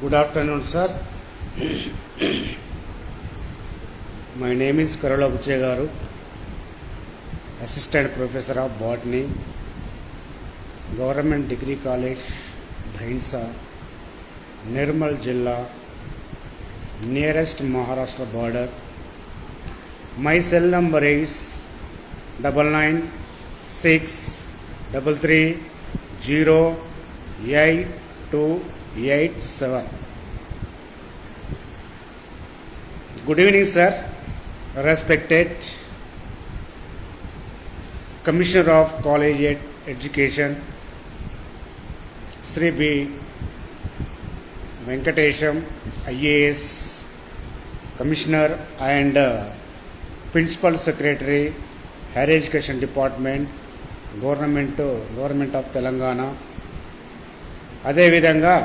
Good afternoon, sir. My name is Karala Buchegaru, Assistant Professor of Botany, Government Degree College, Bhainsa, Nirmal Jilla, nearest Maharashtra border. My cell number is 9963308287. Good evening, sir. Respected Commissioner of Collegiate Education, Sri B. Venkatesham, IAS, Commissioner and Principal Secretary, Higher Education Department, Government of Telangana. అదేవిధంగా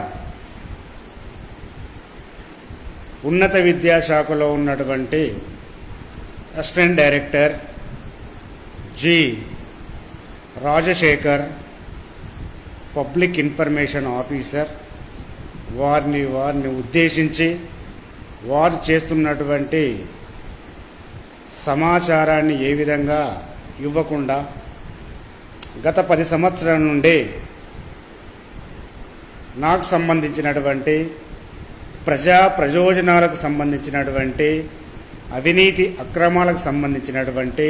ఉన్నత విద్యాశాఖలో ఉన్నటువంటి assistant director G Rajasekhar, public information officer, వారిని ఉద్దేశించి వారు చేస్తున్నటువంటి సమాచారాన్ని ఏ విధంగా ఇవ్వకుండా గత 10 సంవత్సరాల నుండి నాకు సంబంధించినటువంటి ప్రయోజనాలకు సంబంధించినటువంటి అవినీతి అక్రమాలకు సంబంధించినటువంటి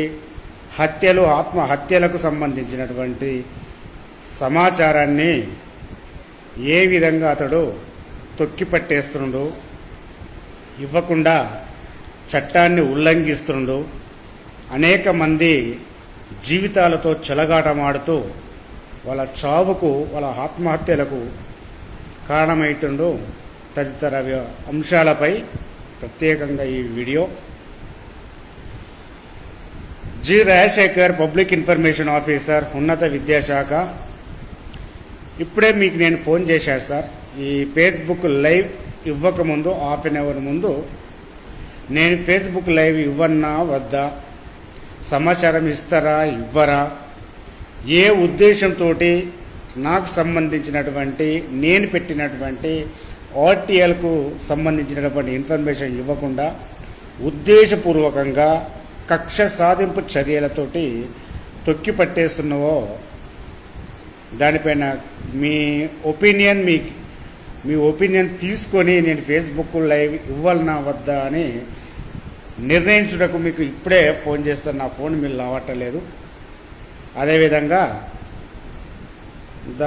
హత్యలు, ఆత్మహత్యలకు సంబంధించినటువంటి సమాచారాన్ని ఏ విధంగా అతడు తొక్కిపట్టేస్తుండు, ఇవ్వకుండా చట్టాన్ని ఉల్లంఘిస్తుండు, అనేక మంది జీవితాలతో చెలగాటమాడుతూ వాళ్ళ చావుకు, వాళ్ళ ఆత్మహత్యలకు కారణమవుతుండు. తదితర అంశాలపై ప్రత్యేకంగా ఈ వీడియో. G Rajasekhar, public information officer, ఉన్నత విద్యాశాఖ. ఇప్పుడే మీకు నేను ఫోన్ చేశాను సార్. ఈ ఫేస్బుక్ లైవ్ ఇవ్వకముందు హాఫ్ అన్ అవర్ ముందు నేను ఫేస్బుక్ లైవ్ ఇవ్వన్నా వద్దా, సమాచారం ఇస్తారా ఇవ్వరా, ఏ ఉద్దేశంతో నాకు సంబంధించినటువంటి నేను పెట్టినటువంటి ఆర్టీఎల్కు సంబంధించినటువంటి ఇన్ఫర్మేషన్ ఇవ్వకుండా ఉద్దేశపూర్వకంగా కక్ష సాధింపు చర్యలతోటి తొక్కిపట్టేస్తున్నావో దానిపైన మీ ఒపీనియన్ తీసుకొని నేను ఫేస్బుక్ లైవ్ ఇవ్వాలనా వద్దా అని నిర్ణయించుటకు మీకు ఇప్పుడే ఫోన్ చేస్తాను. నా ఫోన్ మీరు లావట్టలేదు. అదేవిధంగా ద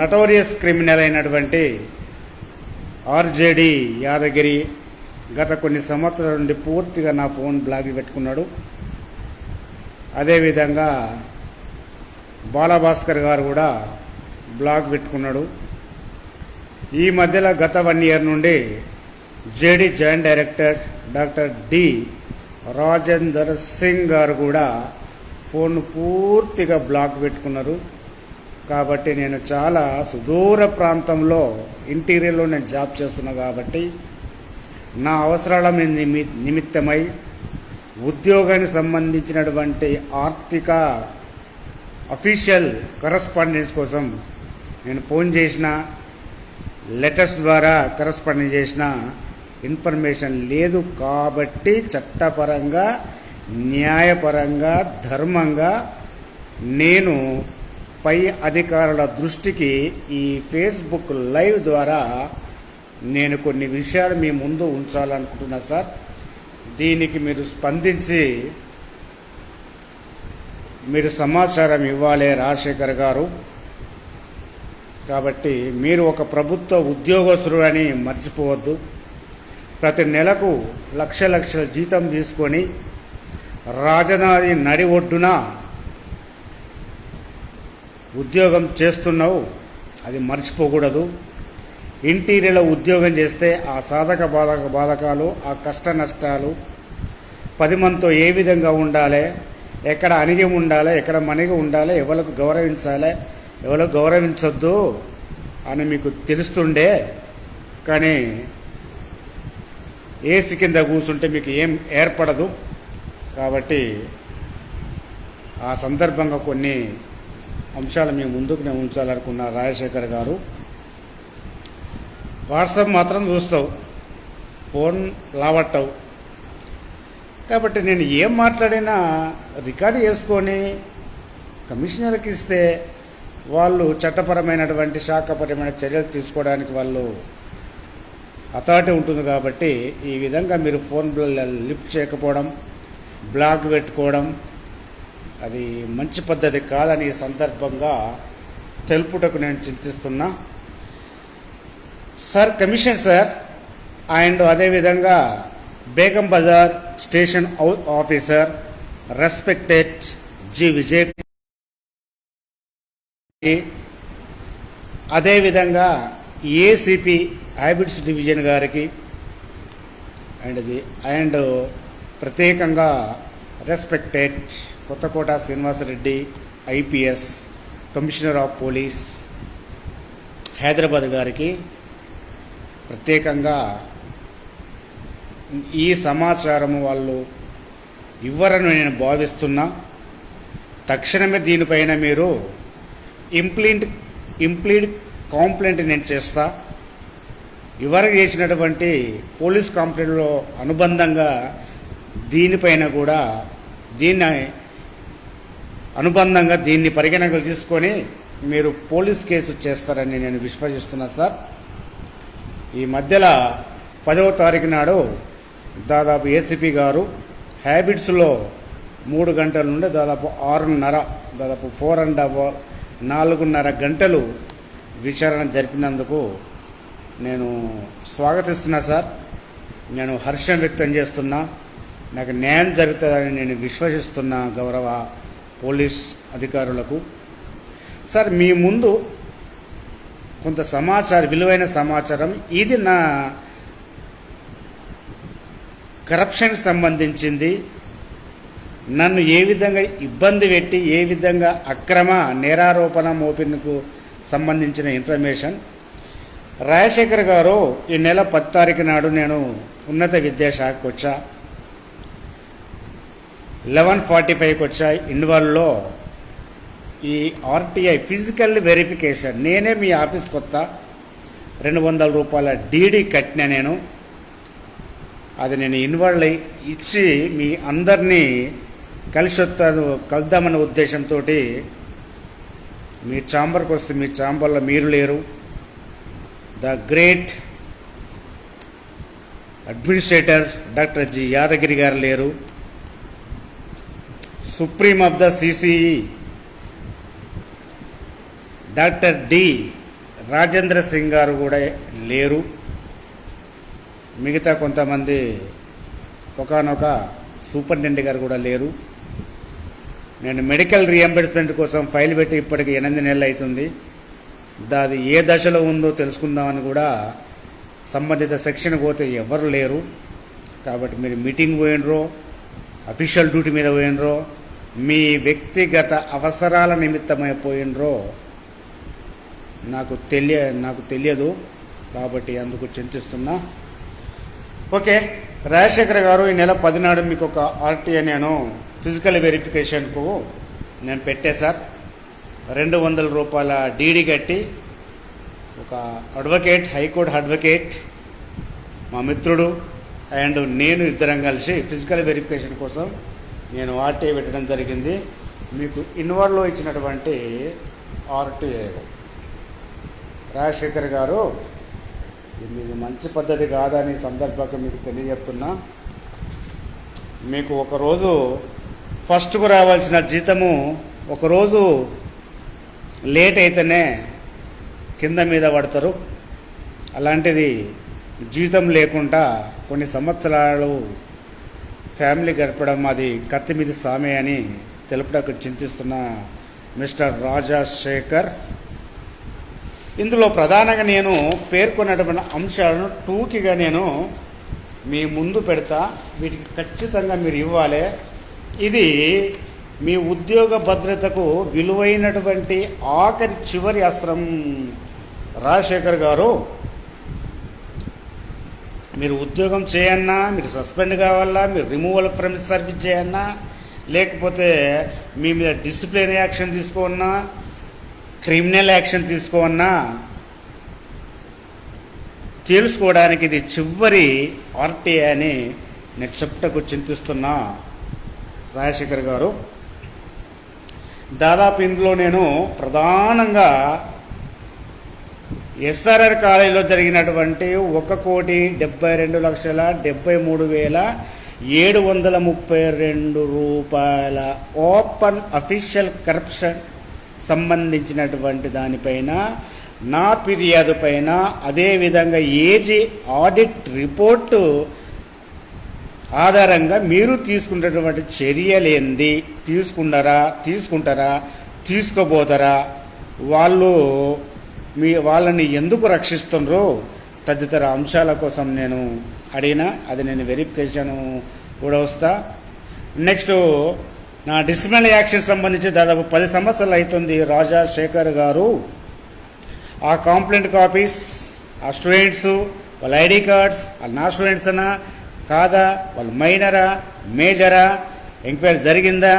నటోరియస్ క్రిమినల్ అయినటువంటి ఆర్జేడి యాదగిరి గత కొన్ని సంవత్సరాల నుండి పూర్తిగా నా ఫోన్ బ్లాక్ పెట్టుకున్నాడు. అదేవిధంగా బాలభాస్కర్ గారు కూడా బ్లాక్ పెట్టుకున్నాడు. ఈ మధ్యలో గత 1 year నుండి JD joint director doctor D Rajender Singh గారు కూడా ఫోన్ పూర్తిగా బ్లాక్ పెట్టుకున్నారు. కాబట్టి నేను చాలా సుదూర ప్రాంతంలో ఇంటీరియర్లో నేను జాబ్ చేస్తున్నా కాబట్టి నా అవసరాల నిమిత్తమై ఉద్యోగానికి సంబంధించినటువంటి ఆర్థిక అఫీషియల్ కరస్పాండెన్స్ కోసం నేను ఫోన్ చేసిన, లెటర్స్ ద్వారా కరస్పాండెన్స్ చేసిన ఇన్ఫర్మేషన్ లేదు. కాబట్టి చట్టపరంగా, న్యాయపరంగా, ధర్మంగా నేను పై అధికారుల దృష్టికి ఈ ఫేస్బుక్ లైవ్ ద్వారా నేను కొన్ని విషయాలు మీ ముందు ఉంచాలనుకుంటున్నా సార్. దీనికి మీరు స్పందించి మీరు సమాచారం ఇవ్వాలి రాజశేఖర్ గారు. కాబట్టి మీరు ఒక ప్రభుత్వ ఉద్యోగస్తులు అని మర్చిపోవద్దు. ప్రతి నెలకు లక్షల జీతం తీసుకొని రాజధాని నడి ఒడ్డున ఉద్యోగం చేస్తున్నావు, అది మర్చిపోకూడదు. ఇంటీరియర్లో ఉద్యోగం చేస్తే ఆ సాధక బాధకాలు, ఆ కష్ట నష్టాలు, 10 మందితో ఏ విధంగా ఉండాలి, ఎక్కడ అణిగి ఉండాలి, ఎక్కడ మణిగి ఉండాలి, ఎవరికి గౌరవించాలి, ఎవరికి గౌరవించొద్దు అని మీకు తెలుస్తుండే. కానీ ఏసీ కింద కూర్చుంటే మీకు ఏం ఏర్పడదు. కాబట్టి ఆ సందర్భంగా కొన్ని అంశాలు మీ ముందుకు నేను ఉంచాలనుకున్న రాజశేఖర్ గారు. వాట్సాప్ మాత్రం చూస్తావు, ఫోన్ లావట్టవు. కాబట్టి నేను ఏం మాట్లాడినా రికార్డు చేసుకొని కమిషనర్కి ఇస్తే వాళ్ళు చట్టపరమైనటువంటి శాఖపరమైన చర్యలు తీసుకోవడానికి వాళ్ళు అథారిటీ ఉంటుంది. కాబట్టి ఈ విధంగా మీరు ఫోన్ లిఫ్ట్ చేయకపోవడం, బ్లాక్ పెట్టుకోవడం అది మంచి పద్ధతి కాదని ఈ సందర్భంగా తెలుపుటకు నేను చింతిస్తున్నా. సార్ కమిషన్ సార్, అండ్ అదేవిధంగా Begum Bazaar station officer respected G Vijay, అదేవిధంగా ఏసీపీ హ్యాబిట్స్ డివిజన్ గారికి అండ్ ప్రత్యేకంగా respected Kothakota Srinivasa Reddy IPS commissioner of police Hyderabad గారికి ప్రత్యేకంగా ఈ సమాచారము వాళ్ళు ఇవ్వరని నేను భావిస్తున్నా. తక్షణమే దీనిపైన మీరు ఇంప్లీడ్ కంప్లైంట్ నేను చేస్తా. ఇవరకు చేసినటువంటి పోలీస్ కంప్లైంట్లో అనుబంధంగా దీనిపైన కూడా దీన్ని పరిగణనకు తీసుకొని మీరు పోలీస్ కేసు చేస్తారని నేను విశ్వసిస్తున్నా సార్. ఈ మధ్యలో 10వ తారీఖు నాడు దాదాపు ఏసీపీ గారు హ్యాబిట్స్లో 3 గంటల నుండి దాదాపు 6:30 దాదాపు 4.5 గంటలు విచారణ జరిపినందుకు నేను స్వాగతిస్తున్నా సార్. నేను హర్షం వ్యక్తం చేస్తున్నా. నాకు న్యాయం జరుగుతుందని నేను విశ్వసిస్తున్నా గౌరవ పోలీస్ అధికారులకు. సార్ మీ ముందు కొంత విలువైన సమాచారం ఇది నా కరప్షన్కి సంబంధించింది. నన్ను ఏ విధంగా ఇబ్బంది పెట్టి ఏ విధంగా అక్రమ నేరారోపణ మోపినకు సంబంధించిన ఇన్ఫర్మేషన్. రాజశేఖర్ గారు ఈ నెల 10 తారీఖు నాడు నేను ఉన్నత విద్యాశాఖకు వచ్చా, 11:45కి వచ్చా. ఇన్వాల్వ్లో ఈ ఆర్టీఐ ఫిజికల్ వెరిఫికేషన్ నేనే మీ ఆఫీస్ కొత్త 200 రూపాయల డీడీ కట్టిన నేను. అది నేను ఇన్వాల్వ్ ఇచ్చి మీ అందరినీ కలుద్దామన్న ఉద్దేశంతో మీ ఛాంబర్కి వస్తే మీ ఛాంబర్లో మీరు లేరు. The great administrator doctor G Yadagiri గారు లేరు. Supreme of the CCE doctor D Rajendra Singh గారు కూడా లేరు. మిగతా కొంతమంది ఒకానొక సూపరింటెండెంట్ గారు కూడా లేరు. నేను మెడికల్ రీఎంబర్స్మెంట్ కోసం ఫైల్ పెట్టి ఇప్పటికి 8 నెలలు అవుతుంది. అది ఏ దశలో ఉందో తెలుసుకుందామని కూడా సంబంధిత సెక్షన్కి పోతే ఎవరు లేరు. కాబట్టి మీరు మీటింగ్ పోయినరో అఫీషియల్ డ్యూటీ మీద పోయినరో మీ వ్యక్తిగత అవసరాల నిమిత్తమై పోయినరో నాకు తెలియదు. కాబట్టి అందుకు చింతిస్తున్నా. ఓకే, రాజశేఖర్ గారు ఈ నెల 10 నాడు మీకు ఒక ఆర్టీఐ నేను ఫిజికల్ వెరిఫికేషన్కు నేను పెట్టే సార్. 200 రూపాయల డీడీ కట్టి ఒక అడ్వకేట్, హైకోర్టు అడ్వకేట్ మా మిత్రుడు అండ్ నేను ఇద్దరం కలిసి ఫిజికల్ వెరిఫికేషన్ కోసం నేను ఆర్టీఐ పెట్టడం జరిగింది. మీకు ఇన్వాల్వ్లో ఇచ్చినటువంటి ఆర్టీఐ రాజశేఖర్ గారు ఇది మంచి పద్ధతి కాదని సందర్భంగా మీకు తెలియజెప్తున్నా. మీకు ఒకరోజు ఫస్ట్కు రావాల్సిన జీతము ఒకరోజు లేట్ అయితేనే కింద మీద పడతారు. అలాంటిది జీతం లేకుండా కొన్ని సంవత్సరాలు ఫ్యామిలీ గడపడం అది కత్తి మీద సామే అని తెలుపడానికి చింతిస్తున్న మిస్టర్ రాజశేఖర్. ఇందులో ప్రధానంగా నేను పేర్కొన్నటువంటి అంశాలను టూకీగా నేను మీ ముందు పెడతా. వీటికి ఖచ్చితంగా మీరు ఇవ్వాలి. ఇది మీ ఉద్యోగ భద్రతకు విలువైనటువంటి చివరి అస్త్రం. రాజశేఖర్ గారు, మీరు ఉద్యోగం చేయన్నా, మీరు సస్పెండ్ కావాలా, మీరు రిమూవల్ ఫ్రమ్ సర్వీస్ చేయన్నా, లేకపోతే మీ మీద డిసిప్లినరీ యాక్షన్ తీసుకోవన్నా, క్రిమినల్ యాక్షన్ తీసుకోవన్నా తెలుసుకోవడానికి ఇది చివరి ఆర్టీఐ అని నేను చెప్టకు చింతిస్తున్నా రాజశేఖర్ గారు. దాదాపు ఇందులో నేను ప్రధానంగా ఎస్ఆర్ఆర్ కాలేజీలో జరిగినటువంటి 1,72,73,732 రూపాయల ఓపెన్ అఫీషియల్ కరప్షన్ సంబంధించినటువంటి దానిపైన, నా ఫిర్యాదు పైన, అదేవిధంగా ఏజీ ఆడిట్ రిపోర్టు ఆధారంగా మీరు తీసుకున్నటువంటి చర్యలేంది, తీసుకుంటారా, తీసుకోబోతారా, వాళ్ళని ఎందుకు రక్షిస్తుండ్రో తదితర అంశాల కోసం నేను అడిగిన, అది నేను వెరిఫికేషన్ కూడా వస్తా. నెక్స్ట్ నా డిసిప్లినరీ యాక్షన్ సంబంధించి దాదాపు 10 సంవత్సరాలు అవుతుంది రాజశేఖర్ గారు. ఆ కంప్లైంట్ కాపీస్, ఆ స్టూడెంట్స్ వాళ్ళ ఐడి కార్డ్స్, వాళ్ళు నా స్టూడెంట్స్ అనా కాదా, వాళ్ళు మైనరా మేజరా, ఎంక్వైరీ జరిగిందా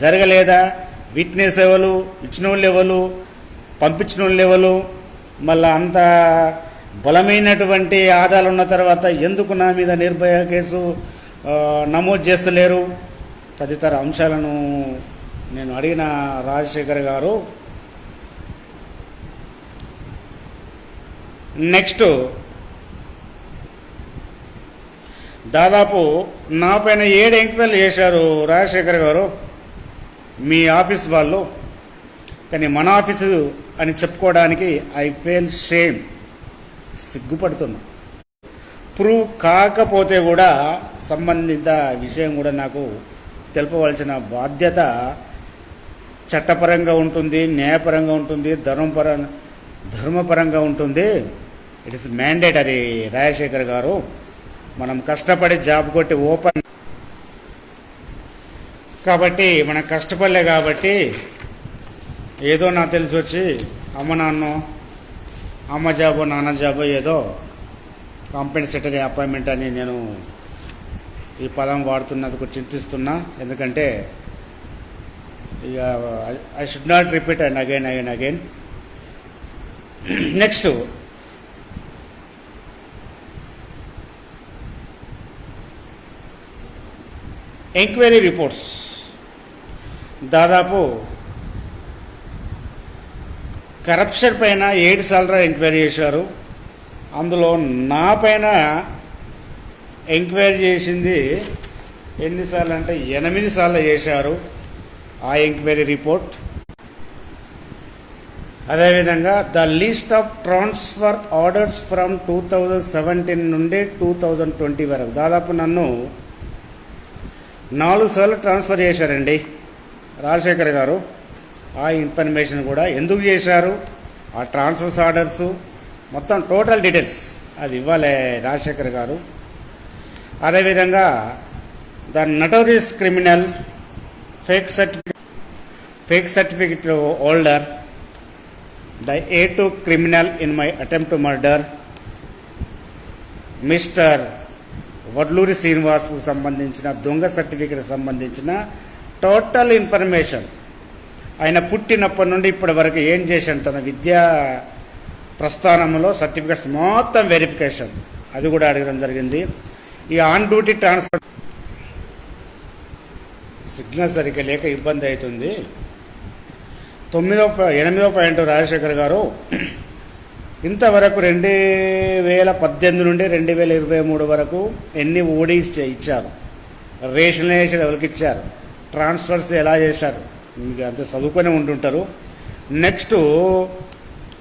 జరగలేదా, విట్నెస్ ఎవరు, ఇచ్చిన వాళ్ళు ఎవరు, పంపించిన వాళ్ళు ఎవరు, మళ్ళీ అంత బలమైనటువంటి ఆధారాలు ఉన్న తర్వాత ఎందుకు నా మీద నిర్భయ కేసు నమోదు చేస్తలేరు, తదితర అంశాలను నేను అడిగిన రాజశేఖర్ గారు. నెక్స్ట్ దాదాపు నా పైన 7 ఎంక్వైరీలు చేశారు రాజశేఖర్ గారు మీ ఆఫీస్ వాళ్ళు. కానీ మన ఆఫీసు అని చెప్పుకోవడానికి ఐ ఫీల్ షేమ్, సిగ్గుపడుతున్నా. ప్రూవ్ కాకపోతే కూడా సంబంధిత విషయం కూడా నాకు తెలుపవలసిన బాధ్యత చట్టపరంగా ఉంటుంది, న్యాయపరంగా ఉంటుంది, ధర్మపరంగా ఉంటుంది. ఇట్ ఇస్ మ్యాండేటరీ రాజశేఖర్ గారు. మనం కష్టపడి జాబ్ కొట్టి ఓపెన్ కాబట్టి మనం కష్టపడలే కాబట్టి ఏదో నాకు తెలిసి వచ్చి అమ్మ జాబో నాన్న జాబో ఏదో కాంపెన్సేటరీ అపాయింట్మెంట్ అని నేను ఈ పదం వాడుతున్నందుకు చింతిస్తున్నా. ఎందుకంటే ఇక I should not repeat and again. Next enquiry reports దాదాపు కరప్షన్ పైన 7 సార్లు ఎంక్వైరీ చేశారు. అందులో నా పైన ఎంక్వైరీ చేసింది ఎన్నిసార్లు అంటే 8 సార్లు చేశారు ఆ ఎంక్వైరీ రిపోర్ట్. అదేవిధంగా the list of transfer orders from 2017 నుండి 2020 వరకు దాదాపు నన్ను 4 సార్లు ట్రాన్స్ఫర్ చేశారండి రాజశేఖర్ గారు. ఆ ఇన్ఫర్మేషన్ కూడా ఎందుకు చేశారు, ఆ ట్రాన్స్ఫర్స్ ఆర్డర్స్ మొత్తం టోటల్ డీటెయిల్స్ అది ఇవ్వాలి రాజశేఖర్ గారు. అదేవిధంగా the notorious criminal fake certificate holder, the A2 criminal in my attempt to murder, mister Vadluri శ్రీనివాస్కు సంబంధించిన దొంగ సర్టిఫికెట్ సంబంధించిన టోటల్ ఇన్ఫర్మేషన్, ఆయన పుట్టినప్పటి నుండి ఇప్పటి వరకు ఏం చేశాను, తన విద్యా ప్రస్థానంలో సర్టిఫికెట్స్ మొత్తం వెరిఫికేషన్ అది కూడా అడగడం జరిగింది. ఈ ఆన్ డ్యూటీ ట్రాన్స్ఫర్ సిగ్నల్ సరిగ్గా లేక ఇబ్బంది అవుతుంది. 8వ పాయింట్ రాజశేఖర్ గారు, ఇంతవరకు 2018 నుండి 2023 వరకు ఎన్ని ఓడీస్ ఇచ్చారు, రేషనలైజేషన్ ఎవరికి ఇచ్చారు, ట్రాన్స్ఫర్స్ ఎలా చేశారు, మీకు అంత చదువుకొని ఉంటుంటారు. నెక్స్ట్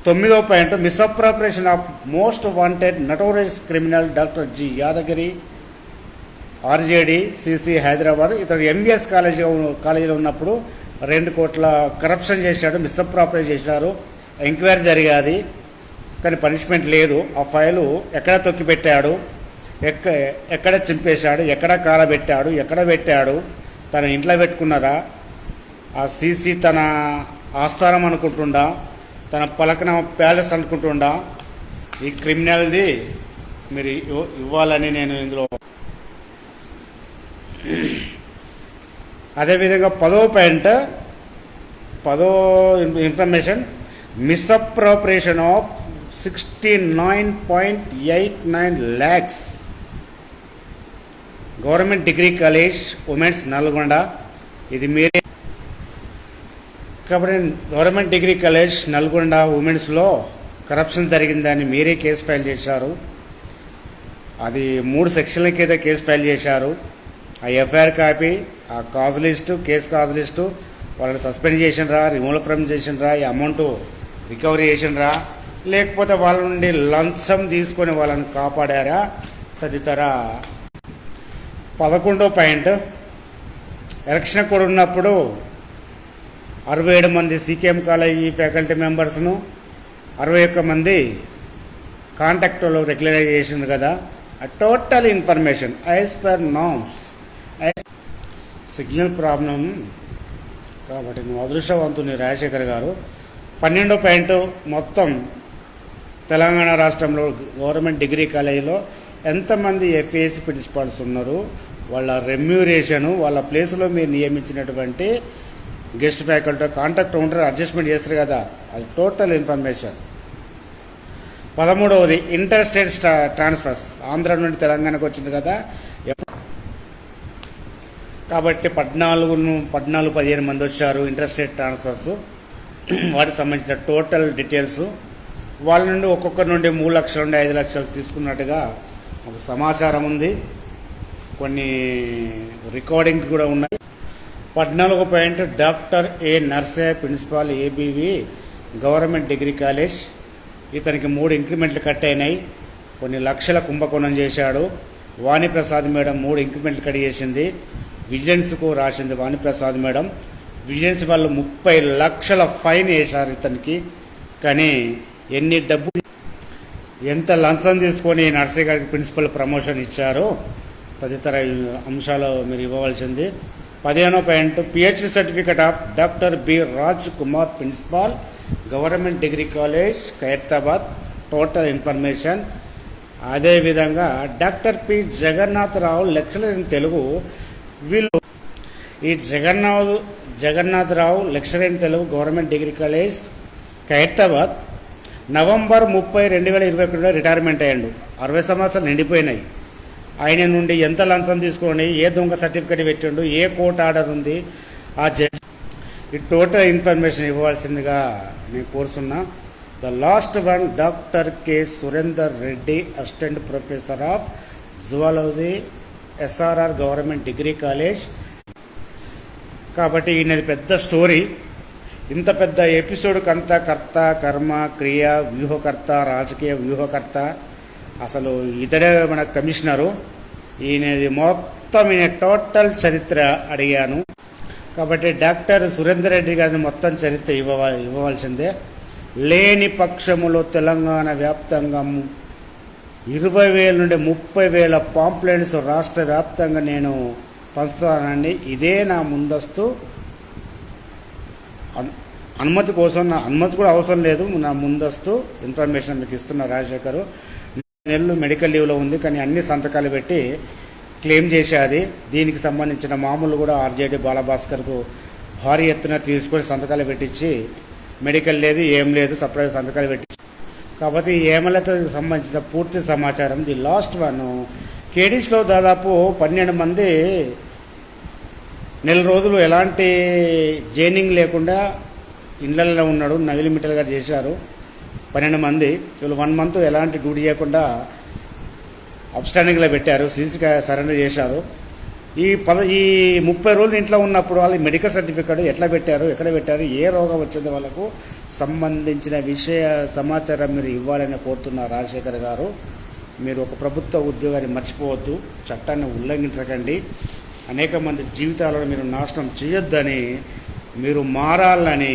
9వ point misappropriation of most wanted notorious criminal doctor G Yadagiri, RJD, CC Hyderabad. ఇతడు ఎంబీఎస్ కాలేజీలో ఉన్నప్పుడు 2 కోట్ల కరప్షన్ చేశాడు, మిస్అప్రాపరేట్ చేశారు. ఎంక్వైరీ జరిగాది కానీ పనిష్మెంట్ లేదు. ఆ ఫైలు ఎక్కడ తొక్కిపెట్టాడు, ఎక్కడ చింపేశాడు, ఎక్కడ కాలబెట్టాడు, ఎక్కడ పెట్టాడు, తన ఇంట్లో పెట్టుకున్నారా, ఆ సీసీ తన ఆస్థానం అనుకుంటుండా, తన పలకన ప్యాలెస్ అనుకుంటుండా, ఈ క్రిమినల్ది మీరు ఇవ్వాలని నేను ఇందులో. అదేవిధంగా 10వ పాయింట్, 10వ information misappropriation of 69.89 lakhs. Government degree college women's Nalgonda. ఇది మీరే కాబట్టి గవర్నమెంట్ డిగ్రీ కాలేజ్ నల్గొండ ఉమెన్స్లో కరప్షన్ జరిగిందని మీరే కేసు ఫైల్ చేశారు. అది 3 సెక్షన్ల కింద కేసు ఫైల్ చేశారు. ఆ ఎఫ్ఐఆర్ కాపీ, ఆ cause list, case cause list, వాళ్ళని సస్పెండ్ చేసినరా, రిమూవ్ ఫ్రమ్ చేసినరా, ఈ అమౌంట్ రికవరీ చేసినరా, లేకపోతే వాళ్ళ నుండి లంచం తీసుకొని వాళ్ళని కాపాడారా తదితర. 11వ పాయింట్, ఎలక్షన్ కూడా ఉన్నప్పుడు 67 మంది సీకేఎం కాలేజీ ఫ్యాకల్టీ మెంబర్స్ను, 61 మంది కాంటాక్ట్లో రెగ్యులరైజ్ చేసింది కదా. ఆ total information as per norms. Signal problem కాబట్టి నువ్వు అదృష్టవంతుని రాజశేఖర్ గారు. 12వ పాయింట్, మొత్తం తెలంగాణ రాష్ట్రంలో గవర్నమెంట్ డిగ్రీ కాలేజీలో ఎంతమంది ఎఫ్ఏసి ప్రిన్సిపాల్స్ ఉన్నారు, వాళ్ళ రెమ్యూరేషను, వాళ్ళ ప్లేస్లో మీరు నియమించినటువంటి గెస్ట్ ఫ్యాకల్టీ కాంటాక్ట్ ఉంటారు, అడ్జస్ట్మెంట్ చేస్తారు కదా, అది టోటల్ ఇన్ఫర్మేషన్. 13వది, ఇంటర్ స్టేట్ ట్రాన్స్ఫర్స్. ఆంధ్ర నుండి తెలంగాణకు వచ్చింది కదా, కాబట్టి 14-15 మంది వచ్చారు ఇంటర్ స్టేట్ ట్రాన్స్ఫర్స్. వాటికి సంబంధించిన టోటల్ డీటెయిల్స్, వాళ్ళ నుండి ఒక్కొక్కరి నుండి 3 లక్షల నుండి 5 లక్షలు తీసుకున్నట్టుగా ఒక సమాచారం ఉంది. కొన్ని రికార్డింగ్స్ కూడా ఉన్నాయి. 14వ point, doctor A Narse principal ABV government degree college. ఇతనికి 3 ఇంక్రిమెంట్లు కట్ అయినాయి. కొన్ని లక్షల కుంభకోణం చేశాడు. వాణిప్రసాద్ మేడం 3 ఇంక్రిమెంట్లు కట్ చేసింది. విజిలెన్స్కు రాసింది వాణిప్రసాద్ మేడం. విజిలెన్స్ వాళ్ళు 30 లక్షల ఫైన్ వేశారు ఇతనికి. కానీ ఎన్ని డబ్బు, ఎంత లంచం తీసుకొని నర్సే గారికి ప్రిన్సిపల్ ప్రమోషన్ ఇచ్చారో తదితర అంశాలు మీరు ఇవ్వవలసింది. 15వ point, PhD certificate of doctor B Raj Kumar principal government degree college Khairatabad, total information. అదేవిధంగా doctor P Jagannatharao lecturer in Telugu. వీళ్ళు ఈ Jagannatharao lecturer in Telugu government degree college Khairatabad November 30, 2021 retirement అయ్యాడు. 60 సంవత్సరాలు నిండిపోయినాయి. ఆయన నుండి ఎంత లంచం తీసుకొని, ఏ దొంగ సర్టిఫికేట్ పెట్టిండు, ఏ కోర్టు ఆర్డర్ ఉంది, ఆ జడ్జి ఈ టోటల్ ఇన్ఫర్మేషన్ ఇవ్వాల్సిందిగా నేను కోరుతున్నా. The last one, doctor K Surender Reddy, assistant professor of zoology, SRR government degree college. కాబట్టి ఈయనది పెద్ద స్టోరీ. ఇంత పెద్ద ఎపిసోడ్కి అంతా కర్త, కర్మ, క్రియ, వ్యూహకర్త, రాజకీయ వ్యూహకర్త, అసలు ఇతడే మన కమిషనరు. ఈయనది మొత్తం ఈయన టోటల్ చరిత్ర అడిగాను. కాబట్టి డాక్టర్ సురేందర్ రెడ్డి గారిని మొత్తం చరిత్ర ఇవ్వవలసిందే. లేని పక్షములో తెలంగాణ వ్యాప్తంగా 20,000 నుండి 30,000 పాంప్లెట్స్ రాష్ట్ర వ్యాప్తంగా నేను పంచుతానండి. ఇదే నా ముందస్తు అనుమతి కోసం. నా అనుమతి కూడా అవసరం లేదు, నా ముందస్తు ఇన్ఫర్మేషన్ మీకు ఇస్తున్న రాజశేఖర్. నెలలు మెడికల్ లీవ్లో ఉంది, కానీ అన్ని సంతకాలు పెట్టి క్లెయిమ్ చేసేది. దీనికి సంబంధించిన మామూలు కూడా ఆర్జేడీ బాలభాస్కర్కు భారీ ఎత్తున తీసుకొని సంతకాలు పెట్టించి, మెడికల్ లేదు ఏం లేదు సపరేట్ సంతకాలు పెట్టించి. కాబట్టి ఏమలతో సంబంధించిన పూర్తి సమాచారం. ది లాస్ట్ వన్, కేడీస్లో దాదాపు 12 మంది నెల రోజులు ఎలాంటి జైనింగ్ లేకుండా ఇళ్లలో ఉన్నాడు. నవిలి మిట్టల్ గారు చేశారు. 12 మంది వీళ్ళు 1 మంత్ ఎలాంటి డ్యూటీ చేయకుండా అబ్స్టాండింగ్లో పెట్టారు. సీసీగా సరెండర్ చేశారు. ఈ 30 రోజులు ఇంట్లో ఉన్నప్పుడు వాళ్ళకి మెడికల్ సర్టిఫికేట్ ఎట్లా పెట్టారు, ఎక్కడ పెట్టారు, ఏ రోగం వచ్చింది, వాళ్ళకు సంబంధించిన విషయ సమాచారం మీరు ఇవ్వాలని కోరుతున్న రాజశేఖర్ గారు. మీరు ఒక ప్రభుత్వ ఉద్యోగాన్ని మర్చిపోవద్దు, చట్టాన్ని ఉల్లంఘించకండి, అనేక మంది జీవితాలను మీరు నాశనం చేయొద్దని, మీరు మారాలని